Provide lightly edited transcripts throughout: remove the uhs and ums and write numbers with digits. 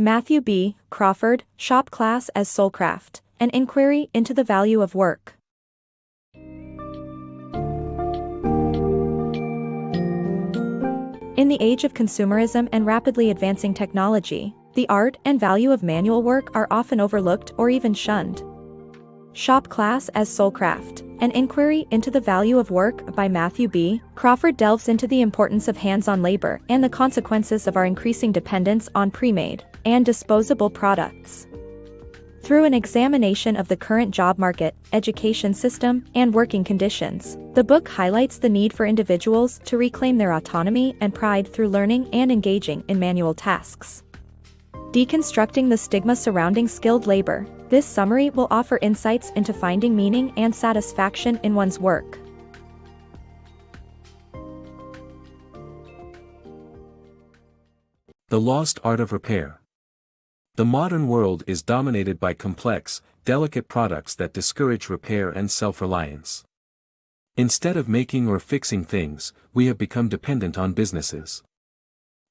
MatthewBCrawford, Shop Class as Soulcraft, An Inquiry into the Value of Work. In the age of consumerism and rapidly advancing technology, the art and value of manual work are often overlooked or even shunned. Shop Class as Soulcraft, An Inquiry into the Value of Work by MatthewBCrawford delves into the importance of hands-on labor and the consequences of our increasing dependence on pre-made and disposable products. Through an examination of the current job market, education system, and working conditions, the book highlights the need for individuals to reclaim their autonomy and pride through learning and engaging in manual tasks. Deconstructing the stigma surrounding skilled labor, this summary will offer insights into finding meaning and satisfaction in one's work. The Lost Art of Repair. The modern world is dominated by complex, delicate products that discourage repair and self-reliance. Instead of making or fixing things, we have become dependent on businesses.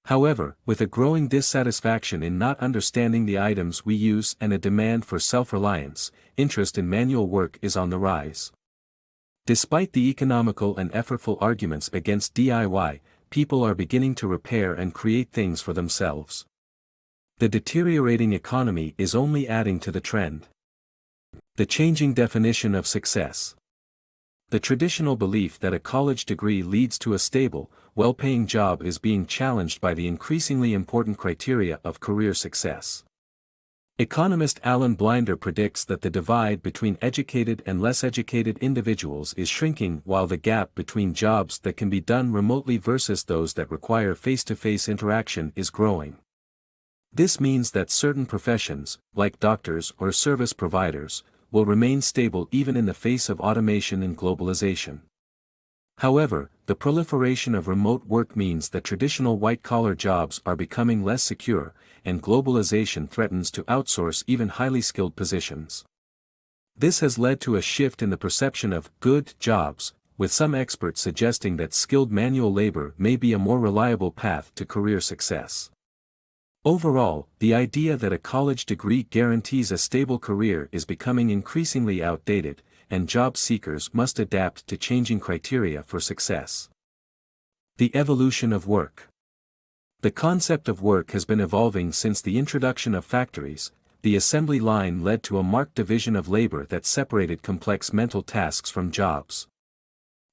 However, with a growing dissatisfaction in not understanding the items we use and a demand for self-reliance, interest in manual work is on the rise. Despite the economical and effortful arguments against DIY, people are beginning to repair and create things for themselves. The deteriorating economy is only adding to the trend. The changing definition of success. The traditional belief that a college degree leads to a stable, well-paying job is being challenged by the increasingly important criteria of career success. Economist Alan Blinder predicts that the divide between educated and less educated individuals is shrinking while the gap between jobs that can be done remotely versus those that require face-to-face interaction is growing. This means that certain professions, like doctors or service providers, will remain stable even in the face of automation and globalization. However, the proliferation of remote work means that traditional white-collar jobs are becoming less secure, and globalization threatens to outsource even highly skilled positions. This has led to a shift in the perception of good jobs, with some experts suggesting that skilled manual labor may be a more reliable path to career success. Overall, the idea that a college degree guarantees a stable career is becoming increasingly outdated, and job seekers must adapt to changing criteria for success. The evolution of work. The concept of work has been evolving since the introduction of factories. The assembly line led to a marked division of labor that separated complex mental tasks from jobs.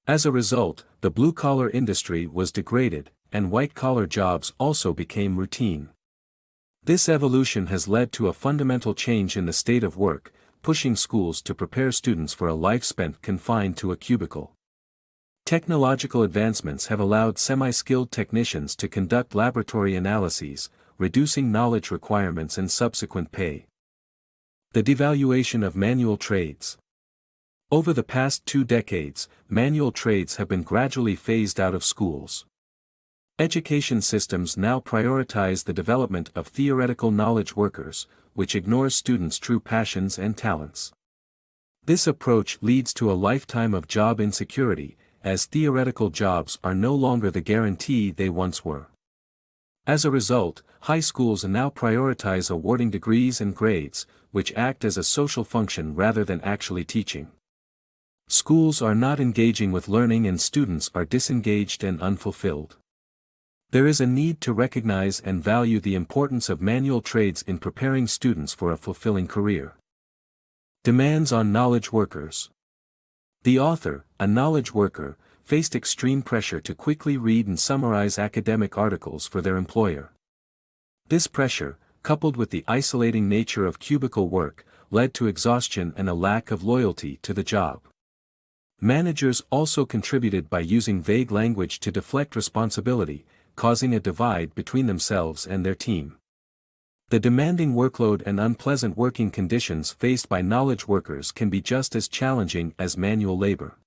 As a result, the blue-collar industry was degraded, and white-collar jobs also became routine. This evolution has led to a fundamental change in the state of work, pushing schools to prepare students for a life spent confined to a cubicle. Technological advancements have allowed semi-skilled technicians to conduct laboratory analyses, reducing knowledge requirements and subsequent pay. The devaluation of manual trades. Over the past 2 decades, manual trades have been gradually phased out of schools. Education systems now prioritize the development of theoretical knowledge workers, which ignores students' true passions and talents. This approach leads to a lifetime of job insecurity, as theoretical jobs are no longer the guarantee they once were. As a result, high schools now prioritize awarding degrees and grades, which act as a social function rather than actually teaching. Schools are not engaging with learning and students are disengaged and unfulfilled. There is a need to recognize and value the importance of manual trades in preparing students for a fulfilling career. Demands on knowledge workers. The author, a knowledge worker, faced extreme pressure to quickly read and summarize academic articles for their employer. This pressure, coupled with the isolating nature of cubicle work, led to exhaustion and a lack of loyalty to the job. Managers also contributed by using vague language to deflect responsibility, causing a divide between themselves and their team. The demanding workload and unpleasant working conditions faced by knowledge workers can be just as challenging as manual labor.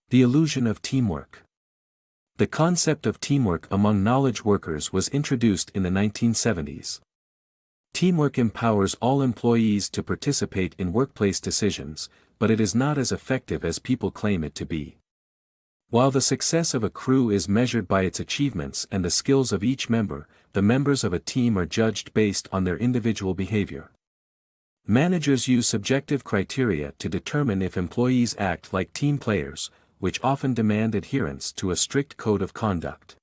The illusion of teamwork. The concept of teamwork among knowledge workers was introduced in the 1970s. Teamwork empowers all employees to participate in workplace decisions, but it is not as effective as people claim it to be. While the success of a crew is measured by its achievements and the skills of each member, the members of a team are judged based on their individual behavior. Managers use subjective criteria to determine if employees act like team players, which often demand adherence to a strict code of conduct.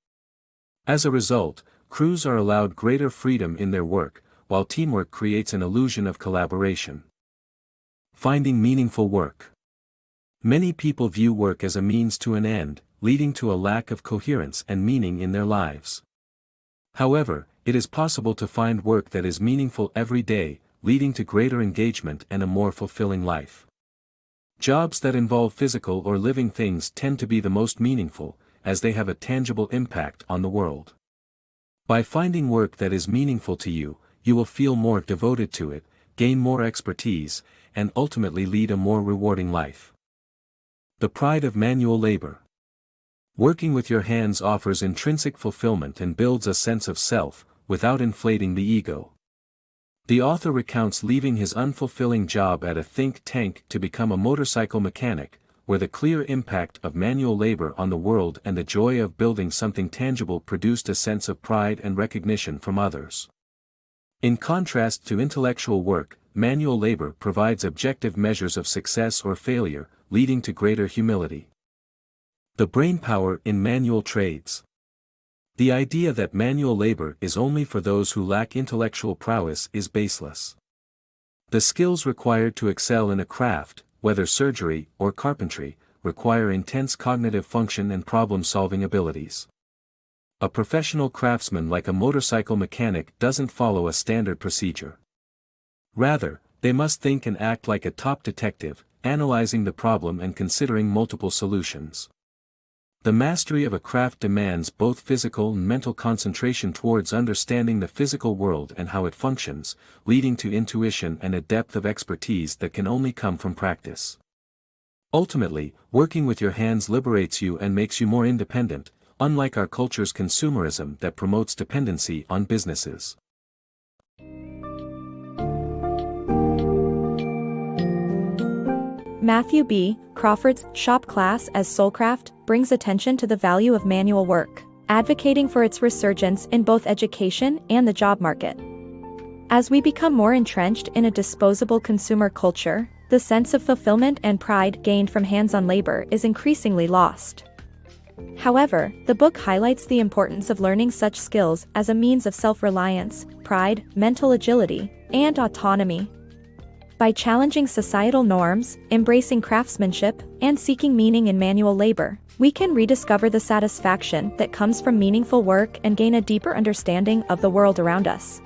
As a result, crews are allowed greater freedom in their work, while teamwork creates an illusion of collaboration. Finding meaningful work. Many people view work as a means to an end, leading to a lack of coherence and meaning in their lives. However, it is possible to find work that is meaningful every day, leading to greater engagement and a more fulfilling life. Jobs that involve physical or living things tend to be the most meaningful, as they have a tangible impact on the world. By finding work that is meaningful to you, you will feel more devoted to it, gain more expertise, and ultimately lead a more rewarding life. The pride of manual labor. Working with your hands offers intrinsic fulfillment and builds a sense of self, without inflating the ego. The author recounts leaving his unfulfilling job at a think tank to become a motorcycle mechanic, where the clear impact of manual labor on the world and the joy of building something tangible produced a sense of pride and recognition from others. In contrast to intellectual work, manual labor provides objective measures of success or failure, leading to greater humility. The brainpower in manual trades. The idea that manual labor is only for those who lack intellectual prowess is baseless. The skills required to excel in a craft, whether surgery or carpentry, require intense cognitive function and problem-solving abilities. A professional craftsman like a motorcycle mechanic doesn't follow a standard procedure. Rather, they must think and act like a top detective, analyzing the problem and considering multiple solutions. The mastery of a craft demands both physical and mental concentration towards understanding the physical world and how it functions, leading to intuition and a depth of expertise that can only come from practice. Ultimately, working with your hands liberates you and makes you more independent, unlike our culture's consumerism that promotes dependency on businesses. MatthewBCrawford's shop class as Soulcraft brings attention to the value of manual work, advocating for its resurgence in both education and the job market. As we become more entrenched in a disposable consumer culture, the sense of fulfillment and pride gained from hands-on labor is increasingly lost. However, the book highlights the importance of learning such skills as a means of self-reliance, pride, mental agility, and autonomy. By challenging societal norms, embracing craftsmanship, and seeking meaning in manual labor, we can rediscover the satisfaction that comes from meaningful work and gain a deeper understanding of the world around us.